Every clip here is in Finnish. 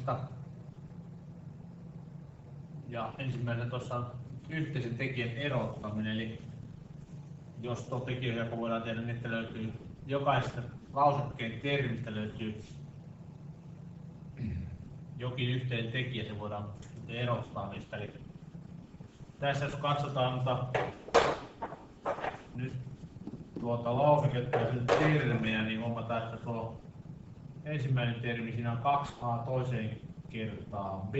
erottamisesta. Ja ensimmäisenä tuossa on yhteisen tekijän erottaminen, eli jos tuo tekijöjako voidaan tehdä, niin että löytyy jokaisesta lausekkeen termistä löytyy jokin yhteen tekijä, se voidaan erottaa niistä. Eli tässä jos katsotaan nyt tuota lauseketta ja sen termejä, niin huomataan, että tuo ensimmäinen termi, siinä on 2a toiseen kertaan b.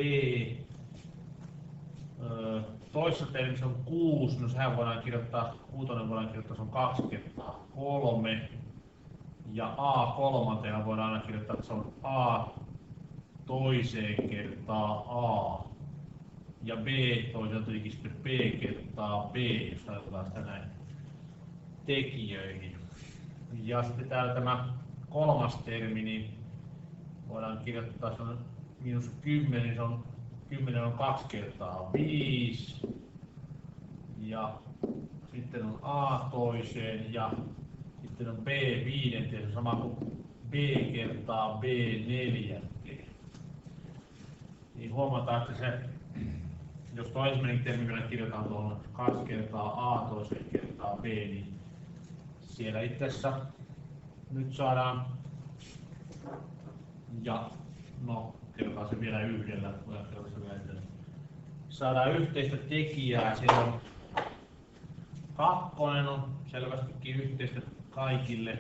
Toisessa termissä on 6, no sehän voidaan kirjoittaa, kuutonen voidaan kirjoittaa, se on 2 kertaa 3. Ja a kolmantena voidaan aina kirjoittaa, että se on a toiseen kertaa a. Ja b toisaalta tietenkin sitten b kertaa b, jos ajatellaan sitä näin tekijöihin. Ja sitten täällä tämä kolmas termi, niin voidaan kirjoittaa, se on -10, niin se on 10 on 2 kertaa 5. Ja sitten on a toiseen ja sitten on b viidenteen, se sama kuin b kertaa b neljänteen. Niin huomataan, että se, jos tuo ensimmäinen termi kirjoitetaan tuohon 2 kertaa a toiseen kertaa b, niin siellä itse asiassa nyt saadaan, ja no kerrotaan se vielä yhdellä, saadaan yhteistä tekijää, siellä on kakkonen on selvästikin yhteistä kaikille.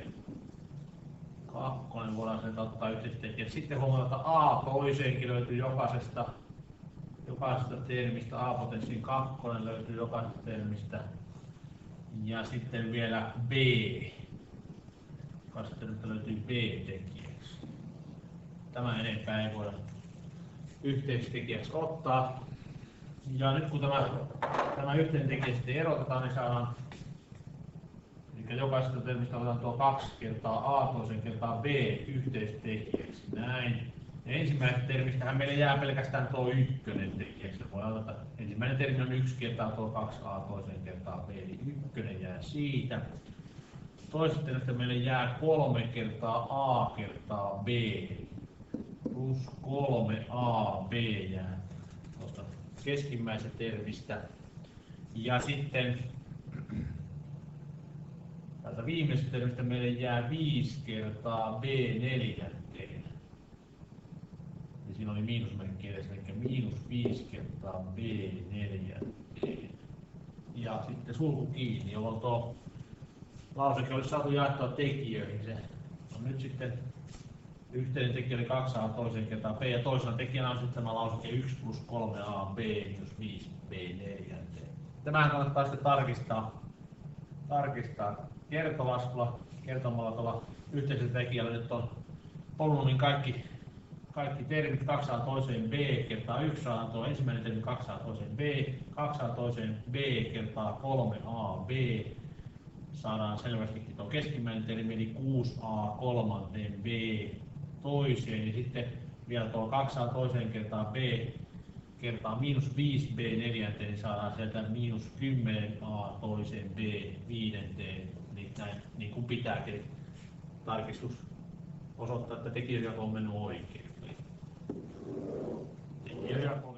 Kakkonen voidaan sen ottaa yhteistä tekijää. Sitten huomataan, että a toiseenkin löytyy jokaisesta termistä, a-potenssiin kakkonen löytyy jokaisesta termistä. Ja sitten vielä b, jokaisesta termistä löytyy b-tekijäksi. Tämä enempää ei voida yhteistekijäksi ottaa. Ja nyt kun tämä yhteinen tekijä sitten erotetaan, niin saadaan, eli jokaisesta termistä otetaan tuo 2 kertaa a toiseen kertaa b yhteistekijäksi. Näin. Ja ensimmäisestä termistähän meille jää pelkästään tuo ykkönen tekijäksi. Voidaan ottaa, ensimmäinen termi on 1 kertaa tuo 2a toiseen kertaa b, eli ykkönen jää siitä. Toisesta termistä meille jää 3 kertaa a kertaa b plus 3ab jää tuosta keskimmäisestä termistä. Ja sitten täältä viimeisestä termistä meille jää 5 kertaa b neljänteen. Ja siinä oli miinusmerkki edessä, eli -5 kertaa b neljänteen. Ja sitten sulku kiinni, jolloin tuo lauseke olisi saatu jaettua tekijöihin. Se on nyt sitten yhteinen tekijä oli 2a toiseen kertaan b, ja toisena tekijänä on sitten tämä lauseke 1 plus 3ab minus 5b neljänteen. Tämähän kannattaa sitten tarkistaa kertolaskulla, kertomalla tuolla yhteisellä tekijällä. Nyt on polynomiin kaikki termit 2a toiseen b kertaa 1 saadaan tuo ensimmäinen termi 2a toiseen b, 2a toiseen b kertaa 3ab. Saadaan selvästikin tuo keskimmäinen termi, eli 6a kolmanteen b toiseen, ja sitten vielä tuo 2a toiseen kertaa b kertaa -5b neljänteen, niin saadaan sieltä -10a toiseen b viidenteen, niin näin niin kuin pitääkin. Tarkistus osoittaa, että tekijäjako on mennyt oikein. Tekijäjako